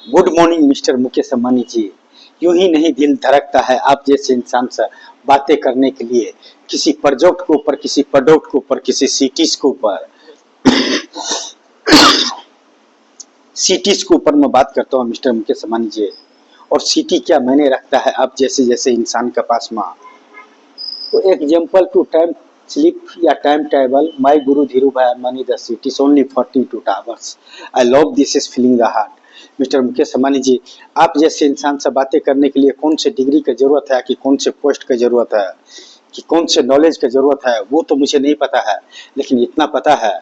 Good morning mister Mukesh Ambani ji. यूं ही नहीं दिल धड़कता है आप जैसे इंसान से बातें करने के लिए, किसी प्रोजेक्ट के ऊपर, किसी प्रोडक्ट के ऊपर, किसी सिटीज के ऊपर। सिटीज के ऊपर मैं बात करता हूँ मिस्टर मुकेश अंबानी जी। और सिटी क्या मायने रखता है आप जैसे जैसे इंसान के पास में। तो एग्जाम्पल टू टाइम स्लिप या time table, my guru Dhirubhai Ambani the city only 42 towers. I love this is feeling the heart. Mister Mukesh Ambani ji, आप जैसे इंसान से बातें करने के लिए कौन से डिग्री की जरूरत है, कि कौन से पोस्ट की जरूरत है, कि कौन से नॉलेज की जरूरत है, वो तो मुझे नहीं पता है। लेकिन इतना पता है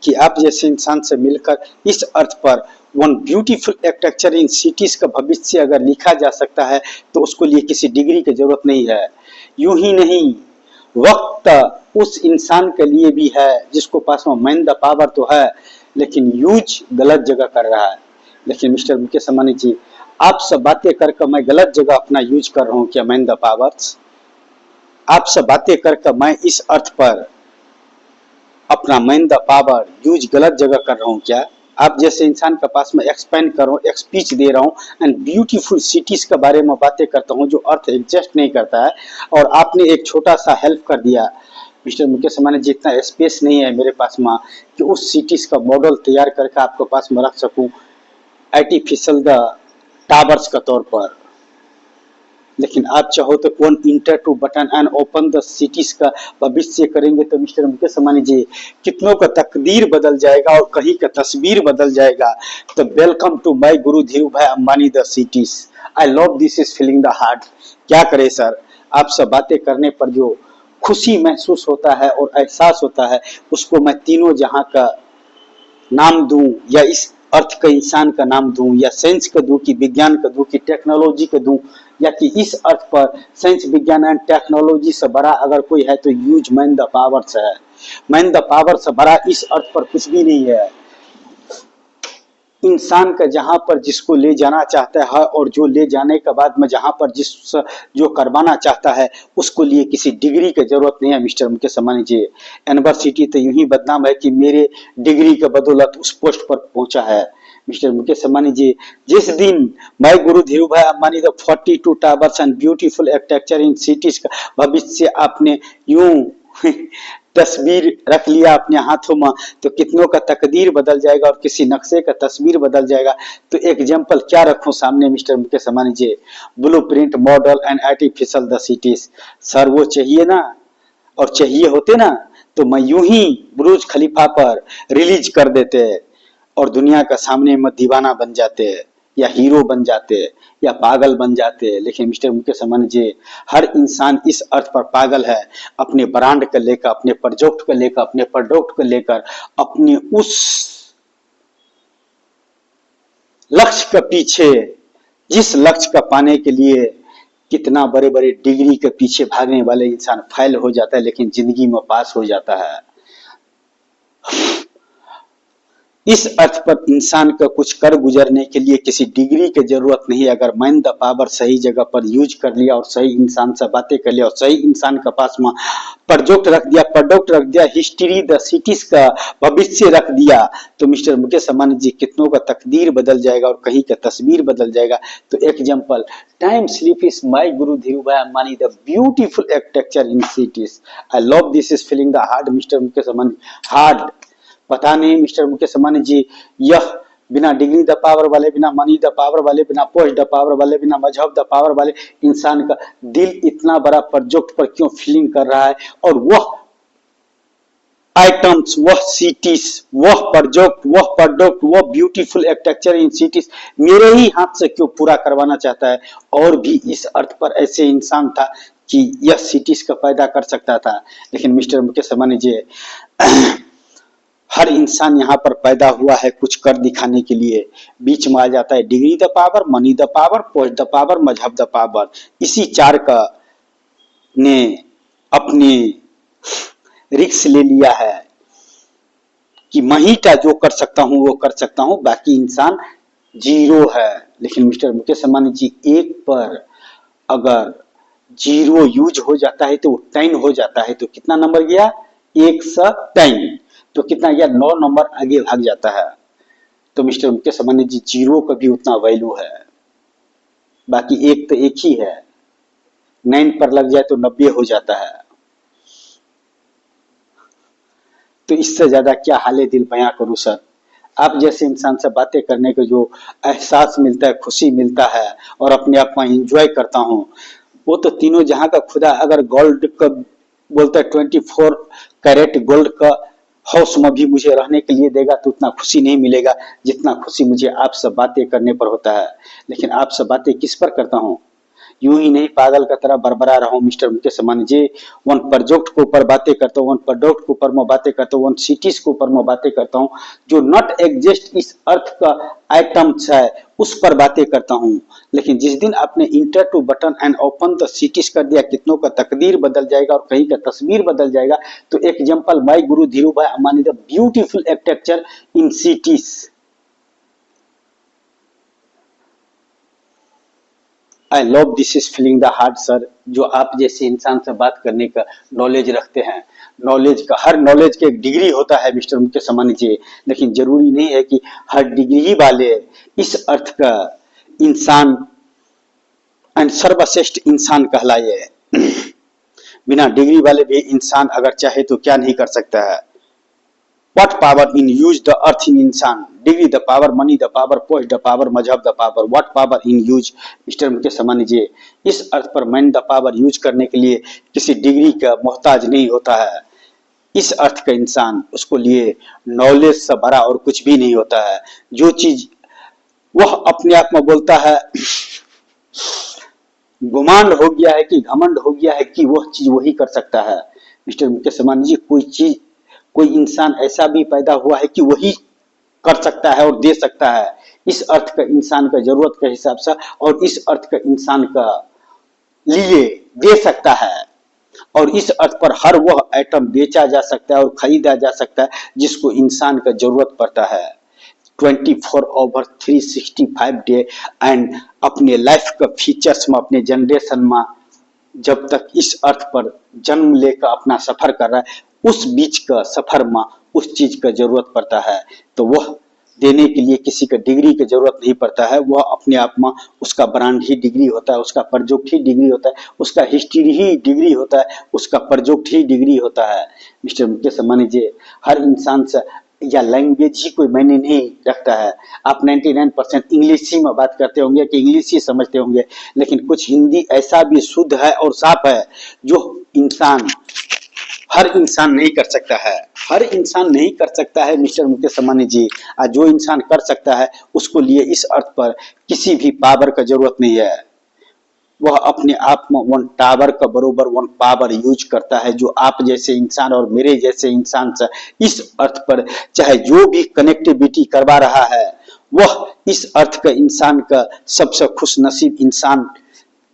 कि आप जैसे इंसान से मिलकर इस अर्थ पर one beautiful architecture in cities का भविष्य अगर लिखा जा सकता है तो उसको लिए किसी डिग्री की जरूरत नहीं है। यूं ही नहीं, वक्त उस इंसान के लिए भी है जिसको पास में मैन द पावर तो है, लेकिन यूज गलत जगह कर रहा है। लेकिन मिस्टर मुकेश अंबानी जी, आपसे बातें करके मैं गलत जगह अपना यूज कर रहा हूँ क्या मैन द पावर्स? आपसे बातें करके मैं इस अर्थ पर अपना मैन द पावर यूज गलत जगह कर रहा हूँ क्या? आप जैसे इंसान के पास में एक्सपेंड कर रहा हूँ, एक स्पीच दे रहा हूँ एंड ब्यूटीफुल सिटीज के बारे में बातें करता हूँ जो अर्थ एग्जिस्ट नहीं करता है, और आपने एक छोटा सा हेल्प कर दिया मिस्टर मुकेश अंबानी जी। इतना स्पेस नहीं है मेरे पास में कि उस सिटीज का मॉडल तैयार करके आपके पास में रख सकूं आर्टिफिशियल द टावर्स के तौर पर। लेकिन आप चाहो तो one enter to button and open the cities का भविष्य करेंगे तो मिस्टर मुकेश अंबानी जी, कितनों का तकदीर बदल जाएगा और कहीं का तस्वीर बदल जाएगा। तो welcome to my guru Dhirubhai Ambani the cities. I love this is feeling the heart. क्या करे सर, आपसे बातें करने पर जो खुशी महसूस होता है और एहसास होता है, उसको मैं तीनों जहां का नाम दूं, या इस अर्थ का इंसान का नाम दूं, या साइंस का दूं, कि विज्ञान का दूं, कि टेक्नोलॉजी का दूं, या कि इस अर्थ पर साइंस विज्ञान एंड टेक्नोलॉजी से बड़ा अगर कोई है तो यूज मैन द पावर्स है। मैन द पावर से बड़ा इस अर्थ पर कुछ भी नहीं है। इंसान का जहां पर जिसको ले जाना चाहता है और जो ले जाने के बाद में जहां पर जिस जो करवाना चाहता है उसको लिए किसी डिग्री की जरूरत नहीं है मिस्टर मुकेश अंबानी जी। यूनिवर्सिटी तो यूं ही बदनाम है कि मेरे डिग्री के बदौलत उस पोस्ट पर पहुंचा है। मिस्टर मुकेश अंबानी जी, जिस दिन माई guru Dhirubhai Ambani the 42 towers and beautiful architecture in cities का भविष्य आपने यूं तस्वीर रख लिया अपने हाथों में, तो कितनों का तकदीर बदल जाएगा और किसी नक्शे का तस्वीर बदल जाएगा। तो एग्जाम्पल क्या रखूं सामने mister Mukesh Ambani ji? Blueprint model and artificial the cities. Sir वो चाहिए ना, और चाहिए होते ना तो मैं यूं ही बुर्ज खलीफा पर रिलीज कर देते और दुनिया का सामने में दीवाना बन जाते, या हीरो बन जाते, या पागल बन जाते। लेकिन मिस्टर मुकेश अंबानी जी, हर इंसान इस अर्थ पर पागल है, अपने ब्रांड को लेकर, अपने प्रोजेक्ट को लेकर, अपने प्रोडक्ट को लेकर, अपने उस लक्ष्य के पीछे, जिस लक्ष्य का पाने के लिए कितना बड़े बड़े डिग्री के पीछे भागने वाले इंसान फेल हो जाता है लेकिन जिंदगी में पास हो जाता है। इस अर्थ पर इंसान का कुछ कर गुजरने के लिए किसी डिग्री की जरूरत नहीं। अगर मैन द पावर सही जगह पर यूज कर लिया और सही इंसान से बातें कर लिया और सही इंसान के पास में प्रोजेक्ट रख दिया, हिस्ट्री द सिटीज का भविष्य रख दिया, तो मिस्टर मुकेश अंबानी जी, कितनों का तकदीर बदल जाएगा और कहीं का तस्वीर बदल जाएगा। तो example, time slip is my guru Dhirubhai Ambani the beautiful architecture in cities. I love this is feeling the hard mister Mukesh Ambani. Hard पता नहीं मिस्टर मुकेश अंबानी जी, यह बिना डिग्री द पावर वाले, बिना मनी द पावर वाले, बिना पोस्ट द पावर वाले, बिना मजहब द पावर वाले इंसान का दिल इतना बड़ा प्रोजेक्ट पर क्यों फीलिंग कर रहा है, और वह आइटम्स, वह सिटीज, वह प्रोडक्ट, वह ब्यूटीफुल आर्किटेक्चर इन सिटीज मेरे ही हाथ से क्यों पूरा करवाना चाहता है। और भी इस अर्थ पर ऐसे इंसान था कि यह सिटीज का पैदा कर सकता था। लेकिन मिस्टर मुकेश अंबानी जी, हर इंसान यहाँ पर पैदा हुआ है कुछ कर दिखाने के लिए। बीच में आ जाता है degree the power, money the power, post the power, मजहब द पावर। इसी चार का ने अपनी रिक्स ले लिया है कि मैं ही जो कर सकता हूं वो कर सकता हूं, बाकी इंसान जीरो है। लेकिन मिस्टर मुकेश अंबानी जी, एक पर अगर जीरो यूज हो जाता है तो वो 10 हो जाता है। तो कितना नंबर गया? 1 से 10, तो कितना गया? 9 नंबर आगे भाग जाता है। तो मिस्टर मुकेश अंबानी जी जीरो का भी उतना वैल्यू है, बाकी एक तो एक ही है, 9 पर लग जाए तो 90 हो जाता है। तो इससे ज्यादा क्या हाले दिल बयां करूं सर। आप जैसे इंसान से बातें करने को जो एहसास मिलता है, खुशी मिलता है और अपने आप में एंजॉय करता हूँ, वो तो तीनों जहां का खुदा अगर गोल्ड का बोलता है 24 कैरेट गोल्ड का हाउस में भी मुझे रहने के लिए देगा तो उतना खुशी नहीं मिलेगा जितना खुशी मुझे आपसे बातें करने पर होता है। लेकिन आपसे बातें किस पर करता हूँ, यूं ही नहीं पागल का तरह बरबरा रहा हूँ मिस्टर मुकेश अंबानी जी। वन प्रोजेक्ट के ऊपर बातें करता हूँ, वन प्रोडक्ट के ऊपर मैं बातें करता हूँ, वन सिटीज के ऊपर मैं बातें करता हूँ जो नॉट एग्जिस्ट इस अर्थ का आइटम्स है उस पर बातें करता हूँ। लेकिन जिस दिन आपने enter to button and open the cities कर दिया, कितनों का तकदीर बदल जाएगा और कहीं का तस्वीर बदल जाएगा। तो example my guru Dhirubhai Ambani the beautiful architecture in cities. I love this is feeling the heart sir. जो आप जैसे इंसान से बात करने का नॉलेज रखते हैं, नॉलेज का हर नॉलेज का एक डिग्री होता है मिस्टर मुकेश अंबानी जी, लेकिन जरूरी नहीं है कि हर डिग्री वाले इस अर्थ का इंसान एंड सर्वश्रेष्ठ इंसान कहलाए। बिना डिग्री वाले भी इंसान अगर चाहे तो क्या नहीं कर सकता है। What power in use the earth in इंसान, degree the power, money the power, post the power, मजहब the power, what power in use. Mister Mukesh Ambani ji, इस अर्थ पर मैन द पावर यूज करने के लिए किसी डिग्री का मोहताज नहीं होता है। इस अर्थ का इंसान, उसको लिए नॉलेज से बड़ा और कुछ भी नहीं होता है। जो चीज वह अपने आप में बोलता है, गुमान हो गया है कि घमंड हो गया है कि वह चीज वही कर सकता है। मिस्टर मुकेश अंबानी जी, कोई चीज कोई इंसान ऐसा भी पैदा हुआ है कि वही कर सकता है और दे सकता है। इस अर्थ का इंसान का जरूरत के हिसाब से और इस अर्थ का इंसान का लिए दे सकता है और इस अर्थ पर हर वह आइटम बेचा जा सकता है और खरीदा जा सकता है जिसको इंसान का जरूरत पड़ता है 24/365 डे। एंड अपने लाइफ का फीचर्स में, अपने जनरेशन में जब तक इस अर्थ पर जन्म लेकर अपना सफर कर रहा है, उस बीच का सफर में उस चीज का जरूरत पड़ता है। तो वह देने के लिए किसी का डिग्री की जरूरत नहीं पड़ता है, वह अपने आप में उसका ब्रांड ही डिग्री होता है, उसका प्रोजेक्ट ही डिग्री होता है, उसका हिस्ट्री ही डिग्री होता है, उसका प्रोजेक्ट ही डिग्री होता है। मिस्टर मुकेश अंबानी जी, हर इंसान से या लैंग्वेज ही कोई मायने नहीं रखता है। आप 99% इंग्लिश ही में बात करते होंगे कि इंग्लिश ही समझते होंगे, लेकिन कुछ हिंदी ऐसा भी शुद्ध है और साफ है जो इंसान हर इंसान नहीं कर सकता है। हर इंसान नहीं कर सकता है मिस्टर मुकेश अंबानी जी। आज जो इंसान कर सकता है उसको लिए इस अर्थ पर किसी भी पावर का जरूरत नहीं है। वह अपने आप में वन टावर का बरोबर वन पावर यूज करता है जो आप जैसे इंसान और मेरे जैसे इंसान से इस अर्थ पर चाहे जो भी कनेक्टिविटी करवा रहा है, वह इस अर्थ का इंसान का सबसे खुश नसीब इंसान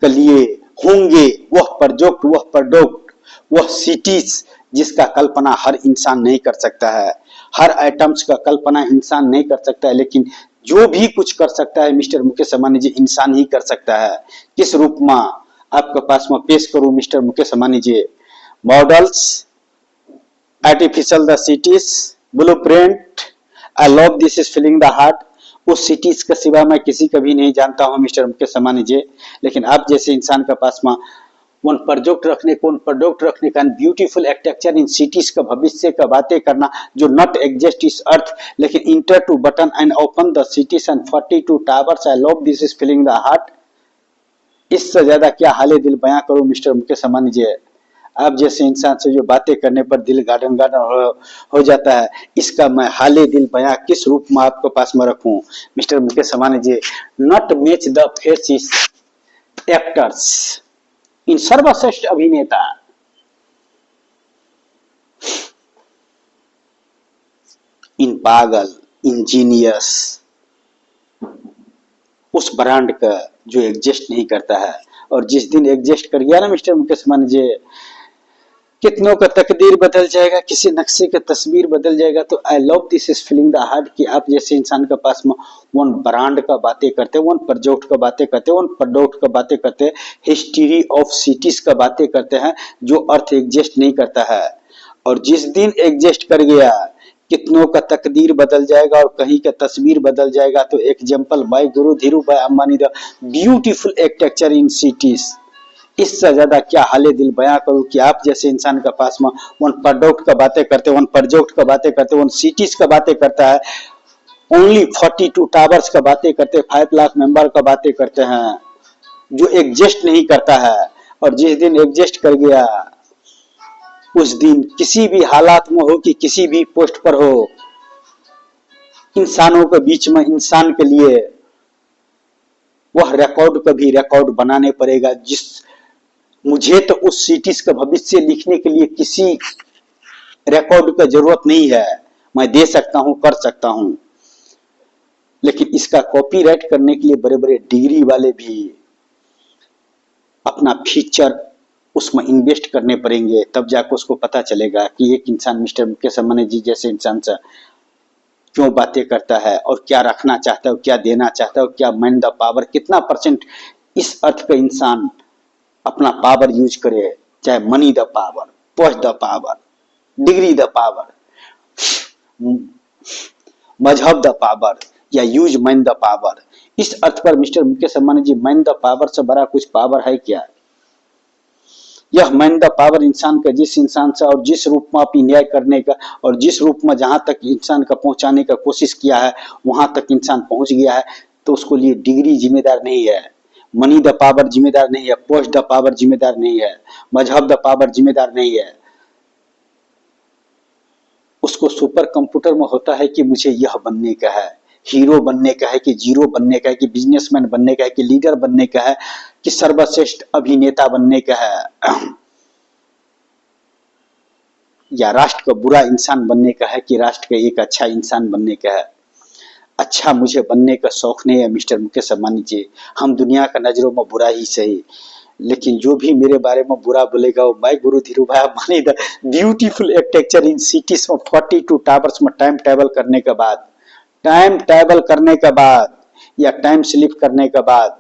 के लिए होंगे। वह प्रोजेक्ट, वह प्रोडक्ट, वह सिटीज जिसका कल्पना हर इंसान नहीं कर सकता है, हर आइटम्स का कल्पना इंसान नहीं कर सकता है, लेकिन जो भी कुछ कर सकता है मिस्टर मुकेश अंबानी जी इंसान ही कर सकता है। किस रूप में आपके पास में पेश करूं mister Mukesh Ambani ji? Models, artificial the cities, blueprint, I love this is feeling the heart. उस सिटीज के सिवा मैं किसी का भी नहीं जानता हूं मिस्टर मुकेश अंबानी जी, लेकिन आप जैसे इंसान के पास में वन प्रोजेक्ट रखने का ब्यूटीफुल आर्किटेक्चर इन सिटीज का भविष्य का बातें करना जो नॉट एग्जिस्ट इस अर्थ, लेकिन enter to button and open the cities and 42 towers, I love this is feeling the heart. इससे ज्यादा क्या हाले दिल बयां करूं मिस्टर मुकेश अंबानी जी। आप जैसे इंसान से जो बातें करने पर दिल गार्डन गार्डन हो जाता है, इसका मैं हाले दिल बयां किस रूप में आपके पास में रखूं mister Mukesh Ambani ji. Not match the faces actors, in सर्वश्रेष्ठ अभिनेता, इन पागल, इंजीनियस, उस ब्रांड का जो एग्जिस्ट नहीं करता है। और जिस दिन एग्जिस्ट कर गया ना मिस्टर मुकेश अंबानी जी, कितनों का तकदीर बदल जाएगा, किसी नक्शे का तस्वीर बदल जाएगा। तो आई love this is feeling the heart कि आप जैसे इंसान के पास में वन ब्रांड का बातें करते हैं, वन प्रोजेक्ट का बातें करते हैं, वन प्रोडक्ट का बातें करते हैं, हिस्ट्री ऑफ सिटीज का बातें करते हैं जो अर्थ एग्जिस्ट नहीं करता है। और जिस दिन एग्जिस्ट कर गया, कितनों का तकदीर बदल जाएगा और कहीं का तस्वीर बदल जाएगा। तो example bye Guru Dhirubhai Ambani, the beautiful architecture in cities. इससे ज्यादा क्या हाले दिल बयां करूं कि आप जैसे इंसान का पास में वन प्रोडक्ट का बातें करते, वन प्रोजेक्ट का बातें करते, वन सिटीज का बातें करता है, ओनली 42 टावर्स का बातें करते, 5 लाख मेंबर का बातें करते हैं, जो एग्जिस्ट नहीं करता है। और जिस दिन एग्जिस्ट कर गया उस दिन किसी भी हालात में हो कि किसी भी पोस्ट पर हो, इंसानों के बीच में इंसान के लिए वह रिकॉर्ड कभी रिकॉर्ड बनाने पड़ेगा। जिस मुझे तो उस सिटीज का भविष्य लिखने के लिए किसी रिकॉर्ड का जरूरत नहीं है, मैं दे सकता हूं, कर सकता हूं, लेकिन इसका कॉपीराइट करने के लिए बड़े बड़े डिग्री वाले भी अपना फीचर उसमें इन्वेस्ट करने पड़ेंगे, तब जाकर उसको पता चलेगा कि एक इंसान मिस्टर मुकेश अंबानी जी जैसे इंसान से क्यों बातें करता है और क्या रखना चाहता है, क्या देना चाहता है, क्या मैन द पावर, कितना परसेंट इस अर्थ का इंसान अपना पावर यूज करे, चाहे money the power, post the power, degree the power, मजहब द पावर, या यूज मैन द पावर। इस अर्थ पर mister Mukesh Ambani ji man the power से बड़ा कुछ पावर है क्या? यह मैन द पावर इंसान का जिस इंसान से और जिस रूप में अपनी न्याय करने का और जिस रूप में जहां तक इंसान का पहुंचाने का कोशिश किया है वहां तक इंसान पहुंच गया है, तो उसको लिए डिग्री जिम्मेदार नहीं है, मनी द पावर जिम्मेदार नहीं है, पोस्ट द पावर जिम्मेदार नहीं है, मजहब द पावर जिम्मेदार नहीं है। उसको सुपर कंप्यूटर में होता है कि मुझे यह बनने का है, हीरो बनने का है कि जीरो बनने का है, कि बिजनेसमैन बनने का है, कि लीडर बनने का है, कि सर्वश्रेष्ठ अभिनेता बनने का है, या राष्ट्र का बुरा इंसान बनने का है, कि राष्ट्र का एक अच्छा इंसान बनने का है। अच्छा मुझे बनने का शौक नहीं है मिस्टर मुकेश अंबानी जी, हम दुनिया का नजरों में बुरा ही सही, लेकिन जो भी मेरे बारे में बुरा बोलेगा वो मैं गुरु Dhirubhai Ambani the beautiful architecture in cities में 42 टावर्स में टाइम ट्रेवल करने के बाद, टाइम ट्रेवल करने के बाद या टाइम स्लिप करने के बाद,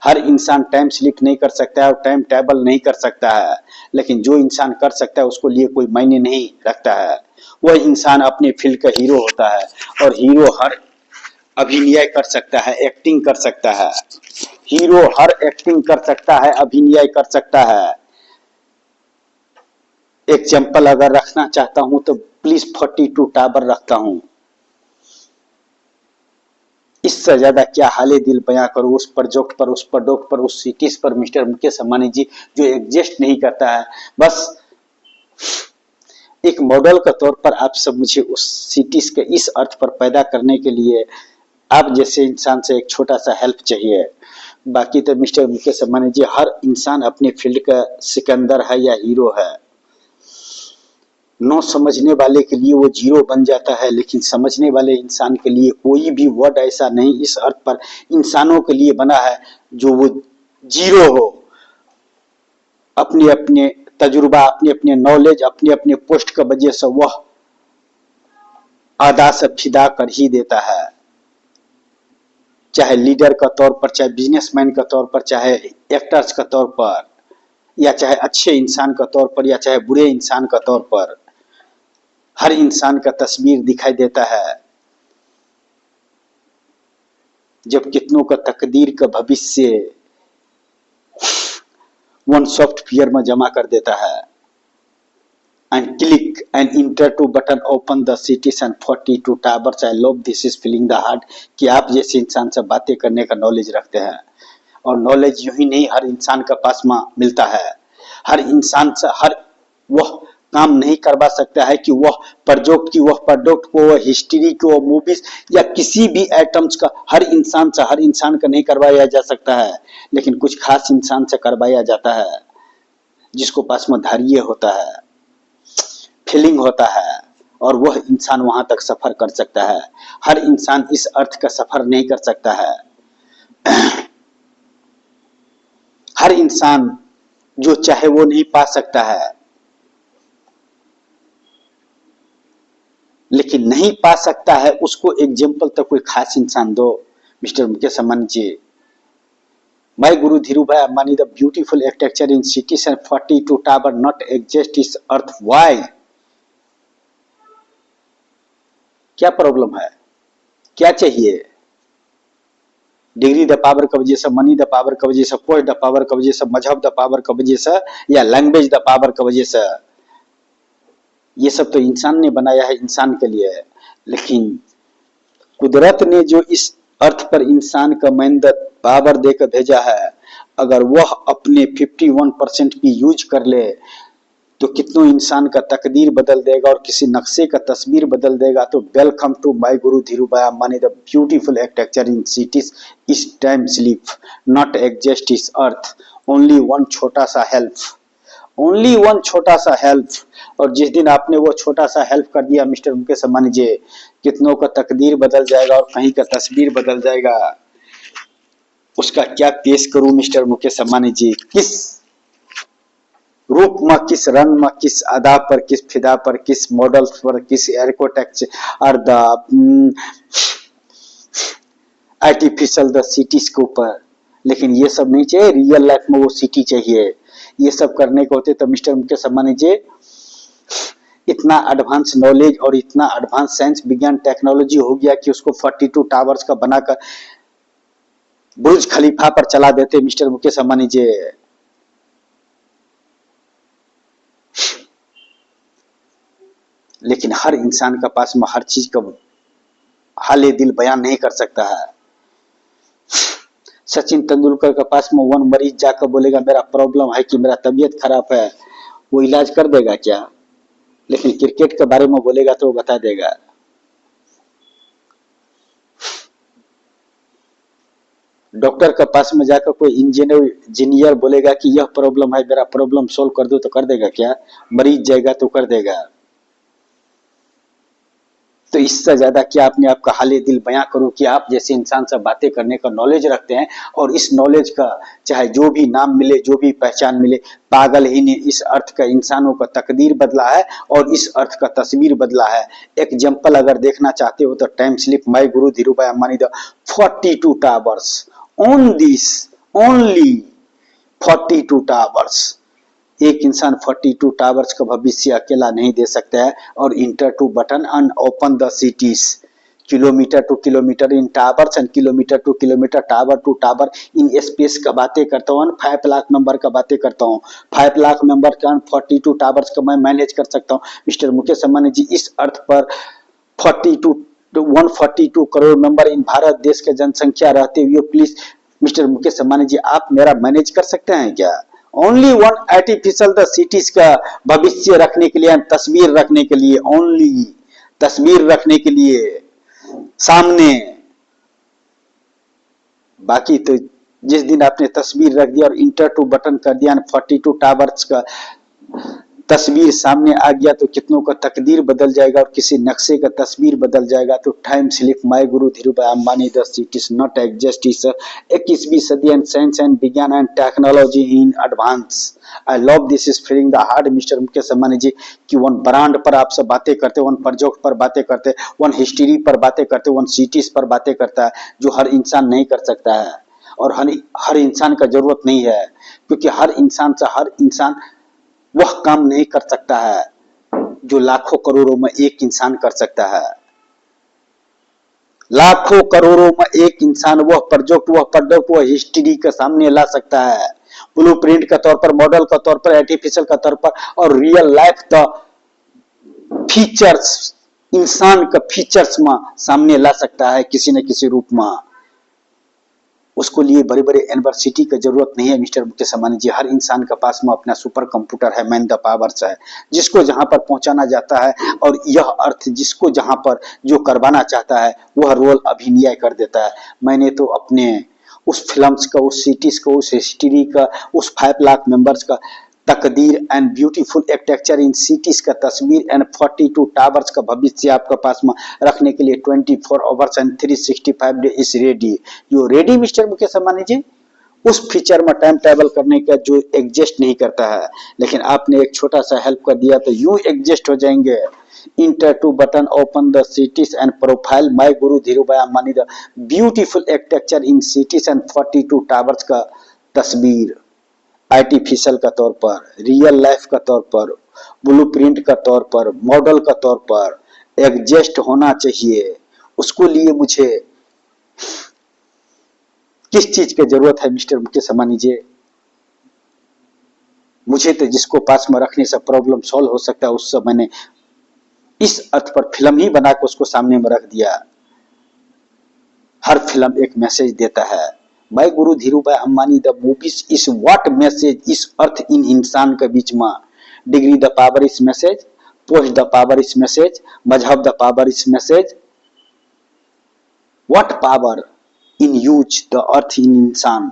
हर इंसान टाइम स्लिप नहीं कर सकता है और टाइम ट्रेवल नहीं कर सकता है, लेकिन जो इंसान कर सकता है उसको लिए कोई मायने नहीं रखता है। वह इंसान अपने फील्ड का हीरो होता है और हीरो हर अभिनय कर सकता है, एक्टिंग कर सकता है, हीरो हर एक्टिंग कर सकता है, अभिनय कर सकता है। एग्जाम्पल अगर रखना चाहता हूं तो प्लीज 42 टावर रखता हूं। इससे ज्यादा क्या हाले दिल बयां करूं उस प्रोजेक्ट पर, उस प्रोडक्ट पर, उस सिटीज पर मिस्टर मुकेश अंबानी जी जो एग्जिस्ट नहीं करता है। बस एक मॉडल के तौर पर आप सब मुझे उस सिटीज के इस अर्थ पर पैदा करने के लिए आप जैसे इंसान से एक छोटा सा हेल्प चाहिए। बाकी तो मिस्टर मुकेश अंबानी जी हर इंसान अपने फील्ड का सिकंदर है या हीरो है। न समझने वाले के लिए वो जीरो बन जाता है, लेकिन समझने वाले इंसान के लिए कोई भी वर्ड ऐसा नहीं इस अर्थ पर इंसानों के लिए बना है जो वो जीरो हो। अपने अपने तजुर्बा, अपने अपने नॉलेज, अपने अपने पोस्ट का वजह से वह आधा से फिदा कर ही देता है, चाहे लीडर का तौर पर, चाहे बिजनेसमैन का तौर पर, चाहे एक्टर्स का तौर पर, या चाहे अच्छे इंसान का तौर पर, या चाहे बुरे इंसान का तौर पर। हर इंसान का तस्वीर दिखाई देता है जब कितनों का तकदीर का भविष्य वन सॉफ्टवेयर में जमा कर देता है। And click and enter to button open the cities and 42 towers. I love this is feeling the heart कि आप जैसे इंसान से बातें करने का नॉलेज रखते हैं, और नॉलेज यूं ही नहीं हर इंसान के पास में मिलता है। हर इंसान से हर वह काम नहीं करवा सकता है कि वह प्रोजेक्ट की, वह प्रोडक्ट को, वह हिस्ट्री को, मूवीज या किसी भी आइटम्स का हर इंसान से, हर इंसान का नहीं करवाया जा सकता है, लेकिन कुछ खास इंसान से करवाया जाता है जिसको पास में धैर्य होता है, फीलिंग होता है, और वह इंसान वहां तक सफर कर सकता है। हर इंसान इस अर्थ का सफर नहीं कर सकता है। हर इंसान जो चाहे वो नहीं पा सकता है, लेकिन नहीं पा सकता है उसको एग्जाम्पल तो कोई खास इंसान दो mister Mukesh Ambani ji. My Guru Dhirubhai Ambani, the beautiful architecture in cities and 42 tower not exist is earth. Why? क्या प्रॉब्लम है, क्या चाहिए? डिग्री द पावर की वजह से, मनी द पावर की वजह से, पोस्ट द पावर की वजह से, मजहब द पावर की वजह से, या लैंग्वेज द पावर की वजह से? ये सब तो इंसान ने बनाया है, इंसान के लिए है। लेकिन कुदरत ने जो इस अर्थ पर इंसान का मैन द पावर देकर भेजा है, अगर वह अपने 51% भी यूज कर ले तो कितनों इंसान का तकदीर बदल देगा और किसी नक्शे का तस्वीर बदल देगा। तो welcome to my guru Dhirubhai Ambani, the beautiful architecture in cities इस टाइम स्लीप नॉट एग्जिस्ट इस अर्थ, ओनली वन छोटा सा हेल्प, ओनली वन छोटा सा हेल्प। और जिस दिन आपने वो छोटा सा हेल्प कर दिया मिस्टर मुकेश अंबानी जी, कितनों का तकदीर बदल जाएगा और कहीं का तस्वीर बदल जाएगा। उसका क्या पेश करूं मिस्टर मुकेश अंबानी जी, किस रूप में, किस रंग में, किस अदा पर, किस फिदा पर, किस मॉडल पर, किस architecture the artificial the cities के ऊपर। लेकिन ये सब नहीं चाहिए, रियल लाइफ में वो सिटी चाहिए। ये सब करने को होते तो मिस्टर मुकेश अंबानी जी इतना एडवांस नॉलेज और इतना एडवांस साइंस विज्ञान टेक्नोलॉजी हो गया कि उसको 42 टावर्स का बनाकर बुर्ज खलीफा पर चला देते मिस्टर मुकेश अंबानी जी। लेकिन हर इंसान का पास में हर चीज का हाले दिल बयान नहीं कर सकता है। सचिन तेंदुलकर के पास में वन मरीज जाकर बोलेगा मेरा प्रॉब्लम है कि मेरा तबीयत खराब है, वो इलाज कर देगा क्या? लेकिन क्रिकेट के बारे में बोलेगा तो वो बता देगा। डॉक्टर के पास में जाकर कोई इंजीनियर बोलेगा कि यह प्रॉब्लम है, मेरा प्रॉब्लम सोल्व कर दो, तो कर देगा क्या? मरीज जाएगा तो कर देगा। तो इससे ज्यादा क्या अपने आप का हाले दिल बयां करूं कि आप जैसे इंसान से बातें करने का नॉलेज रखते हैं, और इस नॉलेज का चाहे जो भी नाम मिले, जो भी पहचान मिले, पागल ही ने इस अर्थ का इंसानों का तकदीर बदला है और इस अर्थ का तस्वीर बदला है। एग्जाम्पल अगर देखना चाहते हो तो time slip my guru Dhirubhai Ambani the 42 towers on this only 42 towers. एक इंसान 42 टावर्स का भविष्य अकेला नहीं दे सकता है। और enter to button and open the cities, kilometre to kilometre in towers and kilometre to kilometre, tower to tower in space का बातें करता हूँ। 5 लाख मेंबर का बातें करता हूँ। 5 लाख मेंबर का 42 टावर्स का मैं मैनेज कर सकता हूँ। मिस्टर मुकेश अंबानी जी इस अर्थ पर 142 करोड़ मेंबर इन भारत देश के जनसंख्या रहते हुए प्लीज मिस्टर मुकेश अंबानी जी आप मेरा मैनेज कर सकते हैं क्या? Only one artificial the cities का भविष्य रखने के लिए, तस्वीर रखने के लिए, ओनली तस्वीर रखने के लिए सामने। बाकी तो जिस दिन आपने तस्वीर रख दिया और इंटर टू बटन कर दिया, 42 टावर्स का तस्वीर सामने आ गया तो कितनों का तकदीर बदल जाएगा और किसी नक्शे का तस्वीर बदल जाएगा। तो time slip my guru Dhirubhai Ambani the cities not exist is 21वीं सदी एंड साइंस एंड विज्ञान and technology in advance. I love this is feeling the heart mister Mukesh Ambani ji कि वन ब्रांड पर आपसे बातें करते, वन प्रोजेक्ट पर बातें करते, वन हिस्ट्री पर बातें करते, वन सिटीज पर बातें करता है जो हर इंसान नहीं कर सकता है। और हर इंसान का जरूरत नहीं है, क्योंकि हर इंसान से हर इंसान वह काम नहीं कर सकता है जो लाखों करोड़ों में एक इंसान कर सकता है। लाखों करोड़ों में एक इंसान वह प्रोडक्ट वह हिस्ट्री के सामने ला सकता है, ब्लूप्रिंट के तौर पर, मॉडल के तौर पर, आर्टिफिशियल के तौर पर, और रियल लाइफ का फीचर्स, इंसान का फीचर्स में सामने ला सकता है किसी न किसी रूप में। उसको लिए बड़े बड़े यूनिवर्सिटी की जरूरत नहीं है मिस्टर मुकेश अंबानी जी। हर इंसान के पास में अपना सुपर कंप्यूटर है, मैन द पावर्स है, जिसको जहां पर पहुंचाना जाता है और यह अर्थ जिसको जहां पर जो करवाना चाहता है वह रोल अभिनय कर देता है। मैंने तो अपने उस फिल्म्स का, उस सिटीज का, उस हिस्ट्री का, उस 5 लाख मेंबर्स का तकदीर and beautiful architecture in cities का तस्वीर एंड 42 टावर्स का भविष्य आपके पास में रखने के लिए 24 hours and 365 day is ready. You ready mister Mukesh Ambani ji? उस फीचर में टाइम ट्रैवल करने का जो एग्जिस्ट नहीं करता है, लेकिन आपने एक छोटा सा हेल्प कर दिया तो यूं एग्जिस्ट हो जाएंगे। Enter to button open the cities and profile my guru Dhirubhai Ambani the beautiful architecture in cities and 42 towers का तस्वीर आर्टिफिशियल का तौर पर, रियल लाइफ का तौर पर, ब्लूप्रिंट का तौर पर, मॉडल का तौर पर, एडजस्ट होना चाहिए, उसको लिए मुझे किस चीज की जरूरत है मिस्टर मुकेश अंबानी जी? मुझे तो जिसको पास में रखने से प्रॉब्लम सॉल्व हो सकता है उससे मैंने इस अर्थ पर फिल्म ही बना के उसको सामने में रख दिया। हर फिल्म एक मैसेज देता है। भाई guru Dhirubhai Ambani the movies is what message इस अर्थ इन इंसान के बीच में। Degree the power is message, post the power is message, मजहब the power is message. What power in use the earth in इंसान,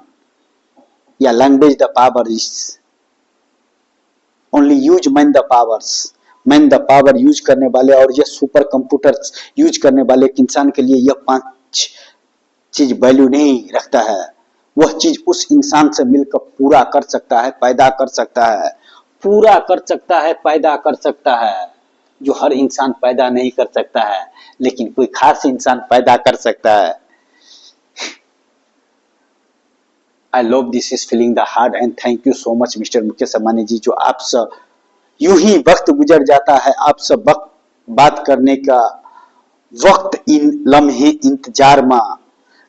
या language the power is only use man the powers. Man the power use करने वाले और ये super computer use करने वाले एक इंसान के लिए यह 5 चीज वैल्यू नहीं रखता है। वह चीज उस इंसान से मिलकर पूरा कर सकता है, पैदा कर सकता है, पूरा कर सकता है, पैदा कर सकता है, जो हर इंसान पैदा नहीं कर सकता है, लेकिन कोई खास इंसान पैदा कर सकता है। I love this is feeling the heart and thank you so much mister Mukesh Ambani ji, जो आप सब यूं ही वक्त गुजर जाता है, आप सब वक्त बात करने का वक्त इन लम्हे इंतजार में,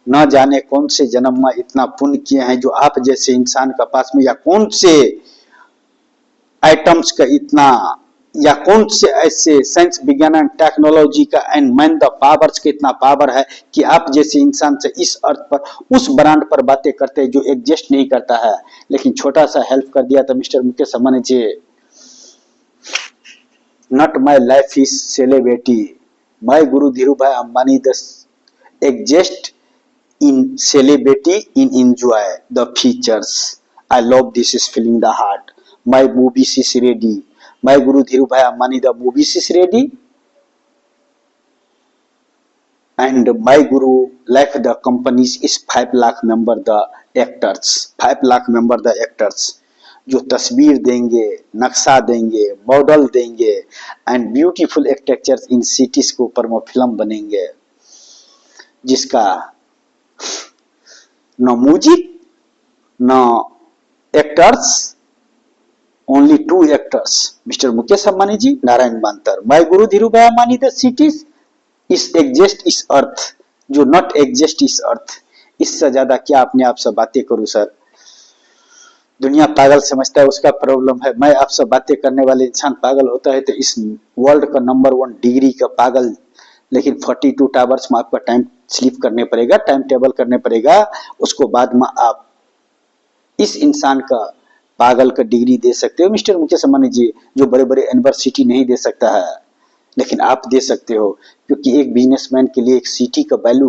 न जाने कौन से जन्म में इतना पुण्य किए हैं जो आप जैसे इंसान का पास में, या कौन से आइटम्स का इतना, या कौन से ऐसे साइंस विज्ञान एंड टेक्नोलॉजी का एंड मैन द पावर्स का इतना पावर है कि आप जैसे इंसान से इस अर्थ पर उस ब्रांड पर बातें करते हैं जो एग्जिस्ट नहीं करता है, लेकिन छोटा सा हेल्प कर दिया था mister Mukesh Ambani ji. Not my life is celebrity, my guru Dhirubhai Ambani the exist in celebrity in enjoy the features. I love this is feeling the heart. My movies is ready. My Guru Dhirubhai Ambani the movies is ready. And my Guru like the companies is 5 lakh member the actors. 5 lakh member the actors. जो तस्वीर देंगे, नक्शा देंगे, model देंगे and beautiful architecture in cities के ऊपर वो film बनेंगे, जिसका no music, no actors, only 2 actors, Mr. Mukesh Ambani ji, Narayan Bantar. My Guru Dhirubhai Ambani the cities is exist is earth, जो not exist is earth। इससे ज्यादा क्या अपने आप से बातें करूं सर? दुनिया पागल समझता है, उसका प्रॉब्लम है। मैं आपसे बातें करने वाले इंसान पागल होता है तो इस वर्ल्ड का नंबर 1 डिग्री का पागल, लेकिन 42 टावर्स में आपका टाइम स्लीप करने पड़ेगा, टाइम टेबल करने पड़ेगा, उसको बाद में आप इस इंसान का पागल का डिग्री दे सकते हो मिस्टर मुकेश अंबानी जी, जो बड़े बड़े यूनिवर्सिटी नहीं दे सकता है, लेकिन आप दे सकते हो, क्योंकि एक बिजनेसमैन के लिए एक सिटी का वैल्यू